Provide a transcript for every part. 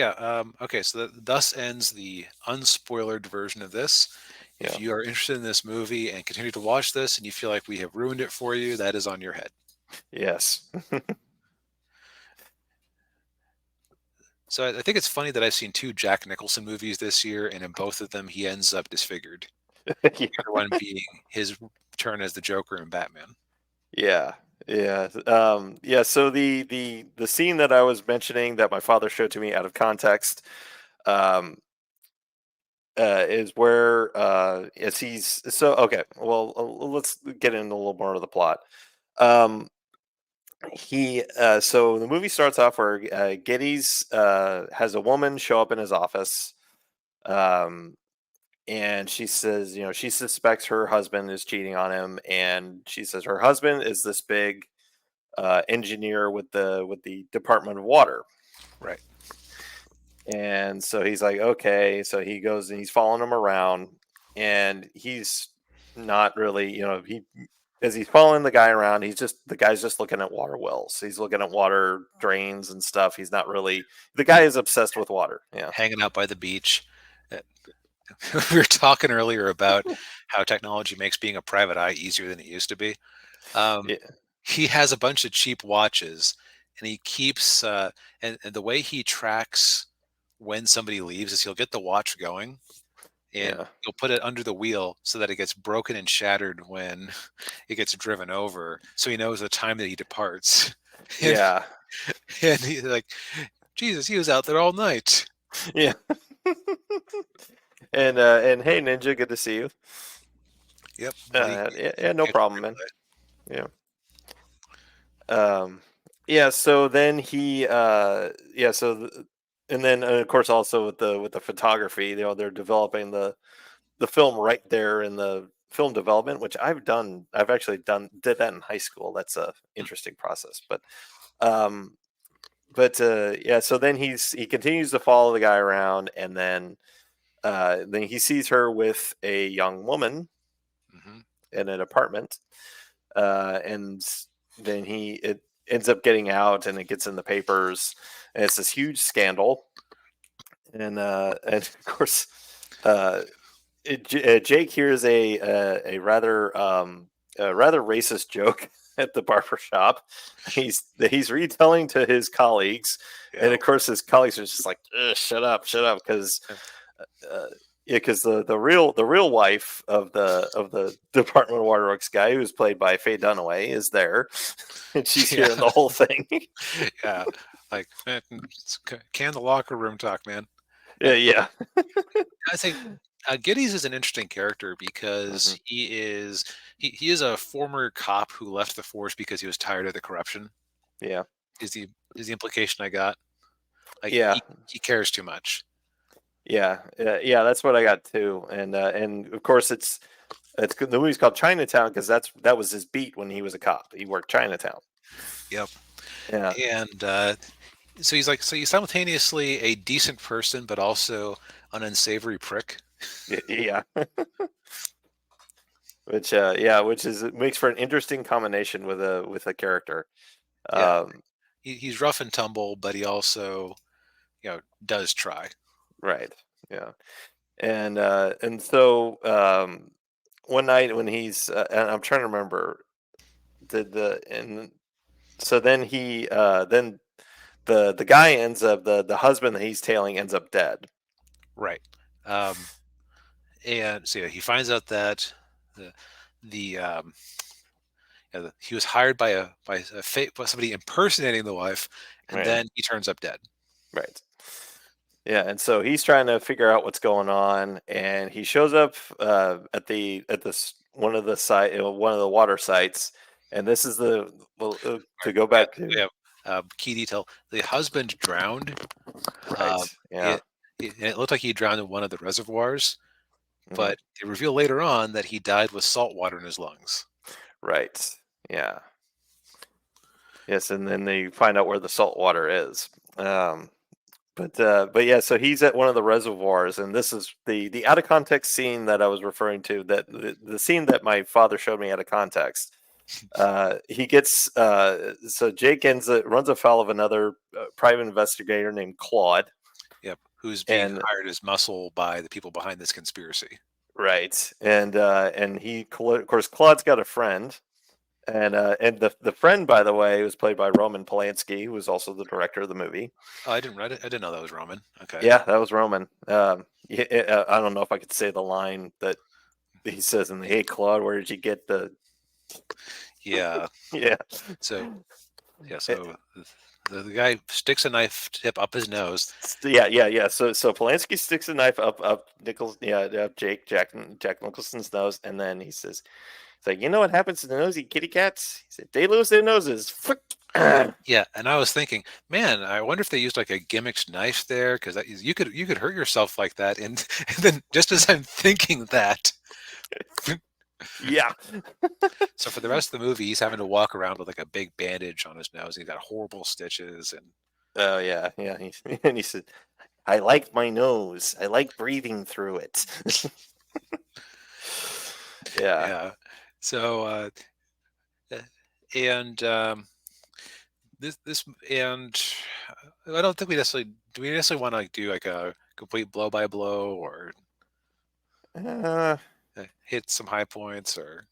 Yeah. Okay. So thus ends the unspoilered version of this. If Yeah. you are interested in this movie and continue to watch this, and you feel like we have ruined it for you, that is on your head. Yes. So I think it's funny that I've seen two Jack Nicholson movies this year, and in both of them he ends up disfigured. Yeah. The other one being his turn as the Joker in Batman. Yeah. Yeah. Yeah. So the scene that I was mentioning that my father showed to me out of context, um, is where as he's so okay. Well, let's get into a little more of the plot. Um, he so the movie starts off where Geddes has a woman show up in his office. Um, and she says, she suspects her husband is cheating on him, and she says her husband is this big engineer with the Department of Water. Right. And so he's like, okay. So he goes and he's following him around, and he's not really, he as he's following the guy around, the guy's just looking at water wells. He's looking at water drains and stuff. He's not really the guy Yeah. is obsessed with water. Yeah. Hanging out by the beach. Uh, We were talking earlier about how technology makes being a private eye easier than it used to be. Um, Yeah. he has a bunch of cheap watches, and he keeps and the way he tracks when somebody leaves is he'll get the watch going, and Yeah. he'll put it under the wheel so that it gets broken and shattered when it gets driven over, so he knows the time that he departs. And Yeah. and he's like, Jesus, he was out there all night. Yeah. And hey, Ninja, good to see you. Yep, buddy. Yeah, yeah, no Catch a problem, man. replay. Yeah. Um, yeah. So then yeah. And then of course also with the photography, they're developing the film right there in the film development, which I've actually did that in high school. That's a interesting process, um, yeah. So then he continues to follow the guy around, and then he sees her with a young woman Hmm. in an apartment, and then it ends up getting out and it gets in the papers, and it's this huge scandal, and of course, uh, Jake hears a rather racist joke at the barber shop. He's retelling to his colleagues, and Yeah. of course his colleagues are just like, shut up," because uh, yeah, because the real wife of the Department of Waterworks guy, who's played by Faye Dunaway, is there, and she's Yeah. hearing the whole thing. Yeah. Like, can the locker room talk, man? Yeah, yeah. I think Geddes is an interesting character because Hmm. he is a former cop who left the force because he was tired of the corruption. Yeah, Is the implication I got? Like yeah, he cares too much. yeah, yeah. That's what I got too, and of course the movie's called Chinatown because that was his beat when he was a cop. He worked Chinatown. Yep. Yeah, And so he's simultaneously a decent person, but also an unsavory prick. yeah. Which is it makes for an interesting combination with a character. Yeah. Um, He's rough and tumble, but he also, does try. right. Yeah. And so one night when and I'm trying to remember the and so then then the guy ends up the husband that he's tailing ends up dead. Right. Um, and so yeah, he finds out that the the he was hired by somebody impersonating the wife, and Right. then he turns up dead. Right. Yeah, and so he's trying to figure out what's going on, and he shows up at this one of the water sites, and this is the well to Right. go back to We have key detail: the husband drowned. right. Um, Yeah. it looked like he drowned in one of the reservoirs, Hmm. but they reveal later on that he died with salt water in his lungs. Right. Yeah. Yes, and then they find out where the salt water is. Um, but yeah, so he's at one of the reservoirs, and this is the out of context scene that I was referring to. That the scene that my father showed me out of context. He gets so Jake runs afoul of another private investigator named Claude, Yep. Who's being and hired as muscle by the people behind this conspiracy. right, and of course, Claude's got a friend, and the friend, by the way, was played by Roman Polanski, who was also the director of the movie. Oh, I didn't read it. I didn't know that was Roman. Okay. Yeah, that was Roman. I don't know if I could say the line that he says in the "Hey Claude, where did you get the?" Yeah. Yeah, So yeah. Eh, So the guy sticks a knife tip up his nose. yeah. So Polanski sticks a knife up Nichols, up Jack Nicholson's nose, and then he says, "It's like, you know what happens to the nosy kitty cats? He said they lose their noses." Yeah, and I was thinking, man, I wonder if they used like a gimmicked knife there because you could hurt yourself like that. And, and then just as I'm thinking that, Yeah. so for the rest of the movie, he's having to walk around with like a big bandage on his nose. He's got horrible stitches, and Oh yeah. And he said, "I like my nose. I like breathing through it." Yeah. yeah. So uh, and this and I don't think we necessarily do. We necessarily want to like do like a complete blow by blow or Uh, hit some high points or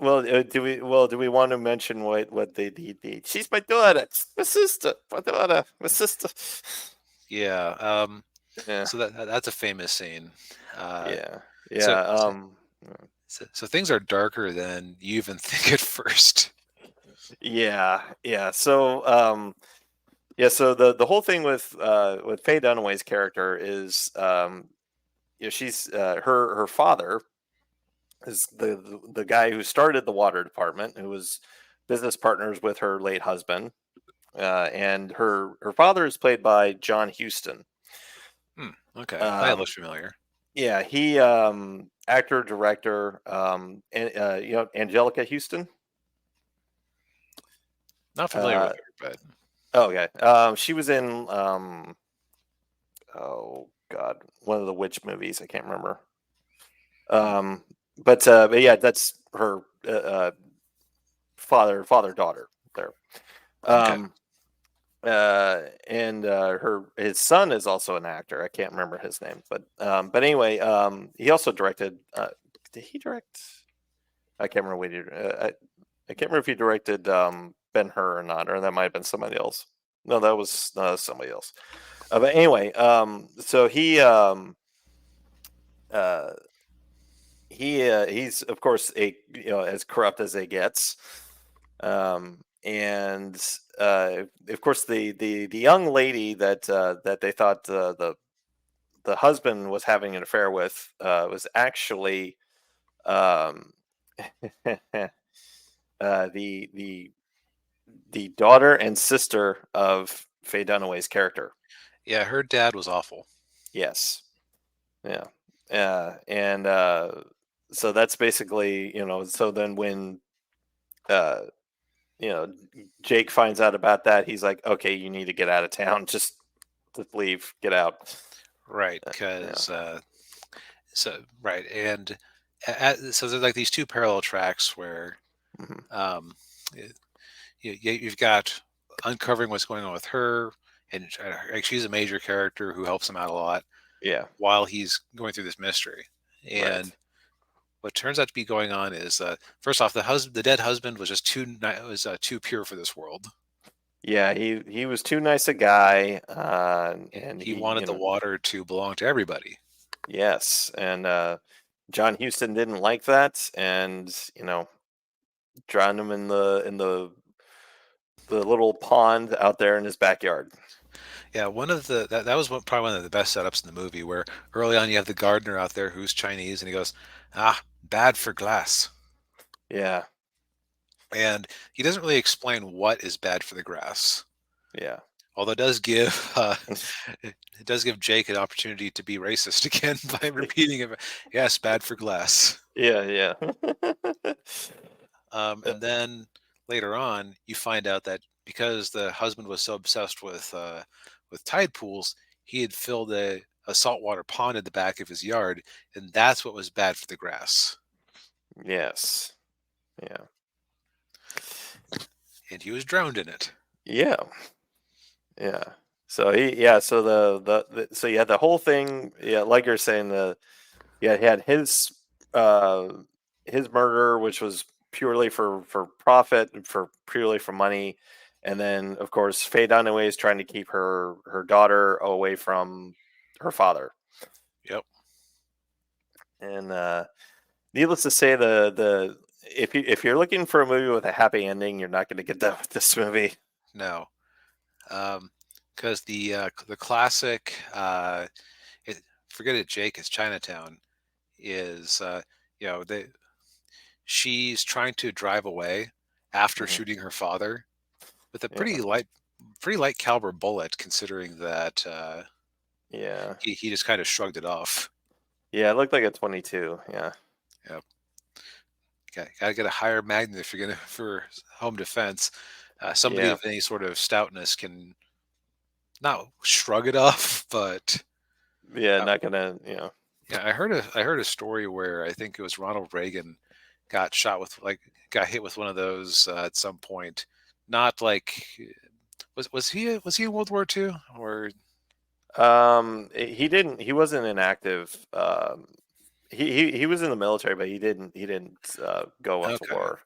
do we want to mention what they did? She's my daughter, my sister, my daughter, my sister. yeah. Yeah, So that's a famous scene. Uh, yeah, so, yeah. so so things are darker than you even think at first. yeah. So the whole thing with Faye Dunaway's character is she's her father is the guy who started the water department, who was business partners with her late husband, and her father is played by John Huston. Hmm, okay, that Um, looks familiar. yeah, he actor director, and Angelica Houston. Not familiar with Uh, her, but oh, okay. She was in oh god, one of the witch movies. I can't remember. hmm, Um, but yeah, that's her father daughter there. okay, Um, and her his son is also an actor. I can't remember his name, but anyway, he also directed. Did he direct? I can't remember what he. I can't remember if he directed Ben Hur or not, or that might have been somebody else. No, that was somebody else. But anyway, so uh, he's of course a as corrupt as it gets, and of course the young lady that they thought the husband was having an affair with was actually um, the the daughter and sister of Faye Dunaway's character. yeah, her dad was awful. Yes, yeah, and so that's basically So then when uh, you know Jake finds out about that, he's like, okay, you need to get out of town. Just leave, get out. Right, Yeah. because right, and so there's like these two parallel tracks where Hmm. um, y- you've got uncovering what's going on with her, and like she's a major character who helps him out a lot Yeah. while he's going through this mystery. Right. And what turns out to be going on is first off, the dead husband was just was too pure for this world. Yeah. He was too nice a guy, and He he wanted the water to belong to everybody. yes, and John Houston didn't like that, and drowned him in the little pond out there in his backyard. Yeah, one of the that was probably one of the best setups in the movie, where early on you have the gardener out there who's Chinese, and he goes, "Ah, bad for glass," Yeah. and he doesn't really explain what is bad for the grass. Yeah. Although it does give it does give Jake an opportunity to be racist again by repeating it. Yes, bad for glass. Yeah. And then later on, you find out that because the husband was so obsessed with tide pools, he had filled a saltwater pond in the back of his yard, and that's what was bad for the grass. Yes. Yeah. And he was drowned in it. Yeah. Yeah. So so so you had the whole thing, yeah, like you're saying, yeah, he had uh his murder, which was purely for profit, and for purely for money, and then of course Faye Dunaway is trying to keep her daughter away from her father. Yep. And needless to say, the if you're looking for a movie with a happy ending, you're not going to get that with this movie. No. Because the classic, it, forget it, Jake, it's Chinatown, is they she's trying to drive away after Mhm. shooting her father with a Yeah, pretty light caliber bullet, considering that yeah, he just kind of shrugged it off. yeah. It looked like a 22. Yeah, Yeah, gotta get a higher magnet if you're gonna for home defense. Somebody yeah, of any sort of stoutness can not shrug it off, but yeah. uh, Not gonna, yeah, I heard a story where I think it was Ronald Reagan got shot with got hit with one of those at some point. Not like was he in World War II or He didn't. He wasn't an active. He was in the military, but he didn't go off to okay? war.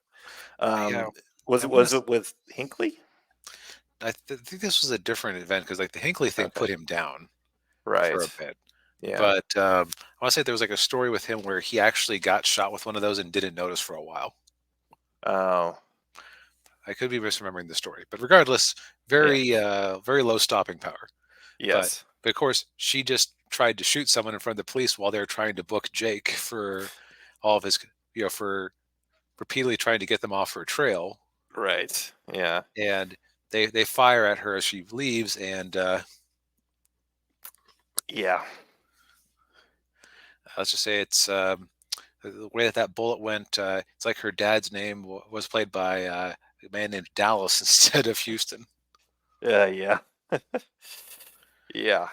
Yeah, Um, I want was to. it with Hinckley? Think this was a different event because like the Hinckley thing Okay, put him down for right. a bit. Yeah. But I want to say there was like a story with him where he actually got shot with one of those and didn't notice for a while. Oh, I could be misremembering the story, but regardless, yeah. very low stopping power. Yes. But of course, she just tried to shoot someone in front of the police while they were trying to book Jake for all of his, for repeatedly trying to get them off her trail. Right. Yeah. And they fire at her as she leaves, and Yeah. let's just say it's the way that that bullet went. It's like her dad's name was played by a man named Dallas instead of Houston, Yeah. Yeah.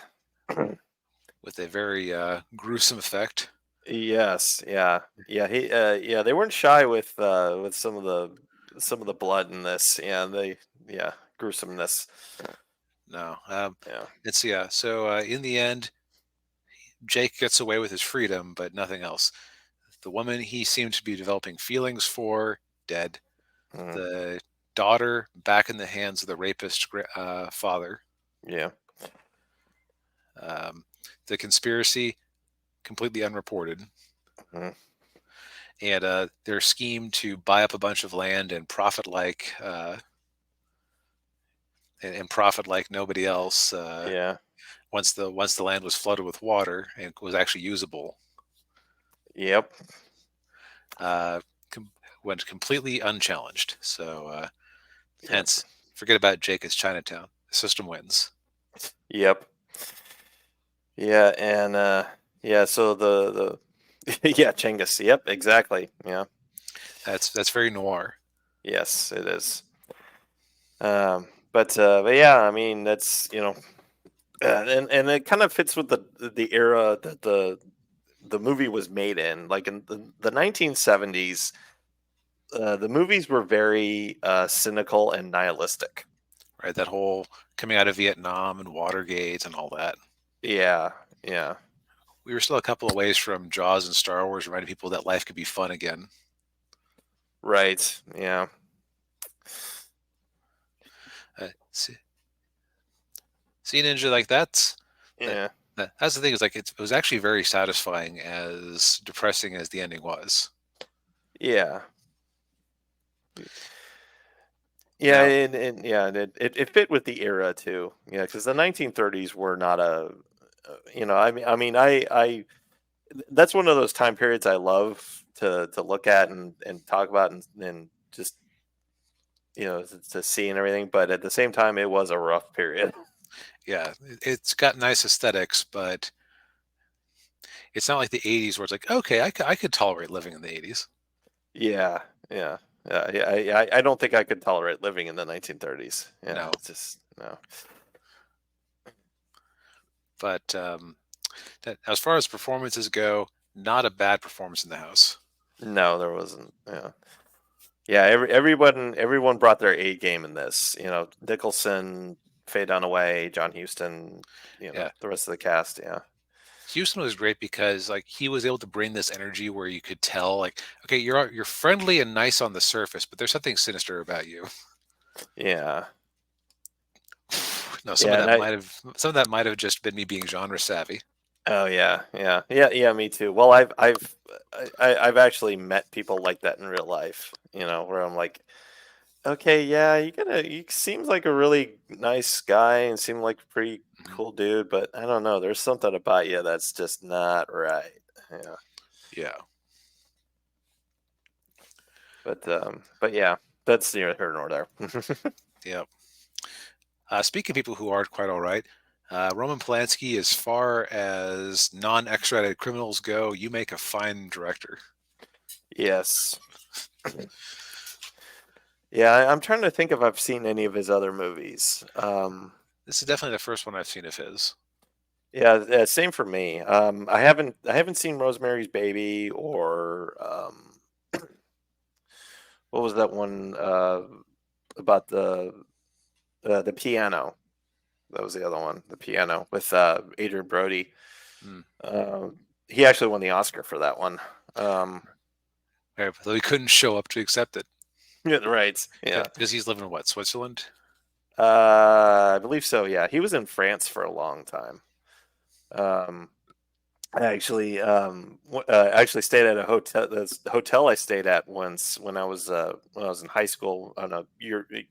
with a very gruesome effect. Yes. Yeah. Yeah. Yeah. They weren't shy with some of the blood in this. Yeah. Yeah, gruesomeness. No, Yeah. it's yeah. So in the end, Jake gets away with his freedom, but nothing else. The woman he seemed to be developing feelings for, dead. Mhm. The daughter back in the hands of the rapist father. Yeah. Um, the conspiracy completely unreported, Mhm. and their scheme to buy up a bunch of land and profit like and profit like nobody else. Yeah. Once the land was flooded with water and was actually usable, Yep. uh, com- went completely unchallenged. So Yep. hence, forget about Jake as Chinatown. The system wins. Yep. Yeah. And yeah. So yeah, Chengiz. Yep. Exactly. Yeah. That's very noir. Yes, it is. But yeah, I mean that's and it kind of fits with the era that the movie was made in. Like in the 1970s, the movies were very cynical and nihilistic. Right? That whole coming out of Vietnam and Watergate and all that. Yeah, yeah, We were still a couple of ways from Jaws and Star Wars reminding people that life could be fun again. right, yeah, See, Ninja, like that, yeah, that's the thing is like it was actually very satisfying, as depressing as the ending was. yeah, yeah, Now, and yeah, and it fit with the era too. Yeah, because the 1930s were not I that's one of those time periods I love to look at and talk about and just to see and everything. But at the same time, it was a rough period. yeah, it's got nice aesthetics, but it's not like the '80s where it's like, okay, I could tolerate living in the '80s. Yeah, yeah, yeah. I don't think I could tolerate living in the 1930s. Yeah, No, it's just no. but as far as performances go, not a bad performance in the house. No, there wasn't. Yeah, yeah. Everyone brought their A game in this. Nicholson. Faye Dunaway, John Huston, Yeah. the rest of the cast. Yeah, Houston was great because like he was able to bring this energy where you could tell like, okay, you're friendly and nice on the surface, but there's something sinister about you. yeah, No, yeah. some of that might have just been me being genre savvy. Oh yeah, yeah, yeah, yeah. Me too. Well, I've actually met people like that in real life. Where I'm like, okay, yeah, you seems like a really nice guy and seem like a pretty Mhm. cool dude, but I don't know. There's something about you that's just not right. Yeah, Yeah. but yeah, that's neither here nor there. Yeah. Speaking of people who are quite all right, Roman Polanski, as far as non-extradited criminals go, you make a fine director. Yes. Yeah, I'm trying to think if I've seen any of his other movies. This is definitely the first one I've seen of his. Yeah, same for me. I haven't seen Rosemary's Baby or what was that one about the piano? That was the other one, the piano with Adrian Brody. Mm. Uh, he actually won the Oscar for that one. Um, Right, though he couldn't show up to accept it yeah, right. Yeah. because he's living in what, Switzerland? I believe so. Yeah, he was in France for a long time. Um, I actually stayed at a hotel. The hotel I stayed at once when I was in high school on a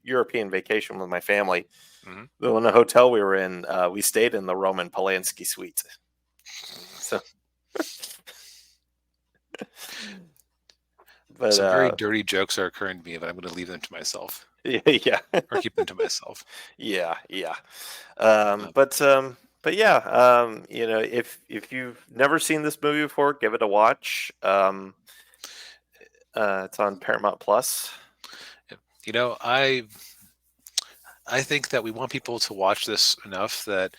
European vacation with my family. Hmm. The hotel we were in, we stayed in the Roman Polanski suite. So, but Some very dirty jokes are occurring to me, but I'm going to leave them to myself yeah, or keep them to myself. yeah, yeah. Uh, But yeah, if you've never seen this movie before, give it a watch. It's on Paramount Plus. you know, I think that we want people to watch this enough that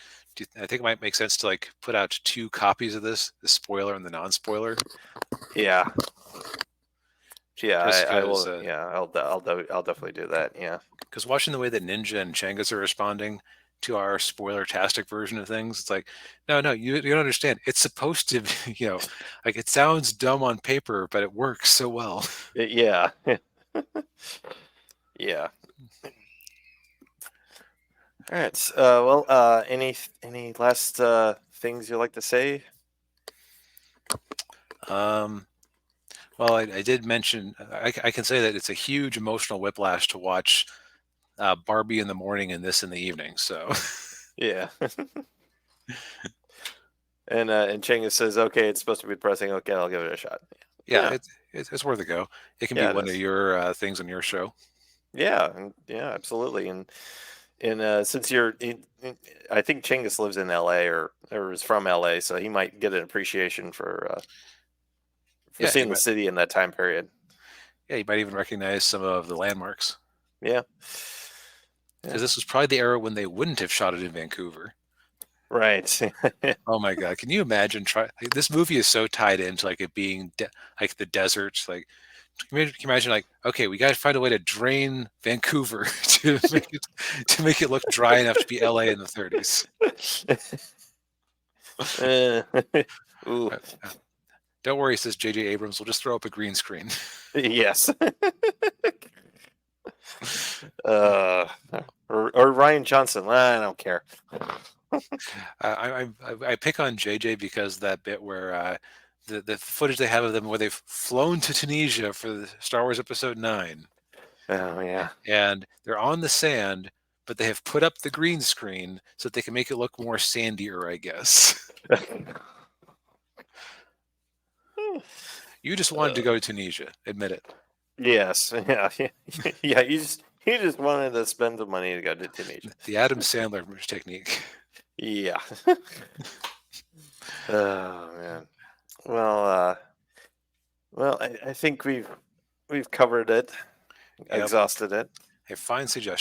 I think it might make sense to like put out two copies of this, the spoiler and the non-spoiler, Yeah, yeah, just I because will. Yeah, I'll definitely do that. Yeah, watching the way that Ninja and Changas are responding to our spoiler-tastic version of things, it's like, no, you don't understand. It's supposed to be, like it sounds dumb on paper, but it works so well. Yeah, yeah. All right. Well, any last things you'd like to say? Um, well, I did mention I can say that it's a huge emotional whiplash to watch Barbie in the morning and this in the evening. So Yeah. And Chenga says, "Okay, it's supposed to be depressing. Okay, I'll give it a shot." yeah, Yeah, it's worth a go. It can be yeah, it one of is. your things on your show. Yeah, yeah, absolutely. And since I think Chinggis lives in L.A. or is from L.A., so he might get an appreciation for Yeah, seeing the city in that time period. you might even recognize some of the landmarks Yeah, yeah, because this was probably the era when they wouldn't have shot it in Vancouver. right. Oh my God, can you imagine? Like, this movie is so tied into like it being like the desert. Like, can you imagine? Like, okay, we got to find a way to drain Vancouver to make it look dry enough to be LA in the 30s. Uh, ooh, Uh, uh, Don't worry, says J.J. Abrams. We'll just throw up a green screen. yes. Uh, or Ryan Johnson. I don't care. I pick on JJ because that bit where the footage they have of them where they've flown to Tunisia for the Star Wars Episode 9 Oh yeah. and they're on the sand, but they have put up the green screen so that they can make it look more sandier, I guess. You just wanted to Uh, go to Tunisia, admit it. yes. Yeah. Yeah. You just wanted to spend the money to go to Tunisia. The Adam Sandler technique. Yeah. Oh man. Well. Well. I think we've covered it. Yep, Exhausted it. a fine suggestion.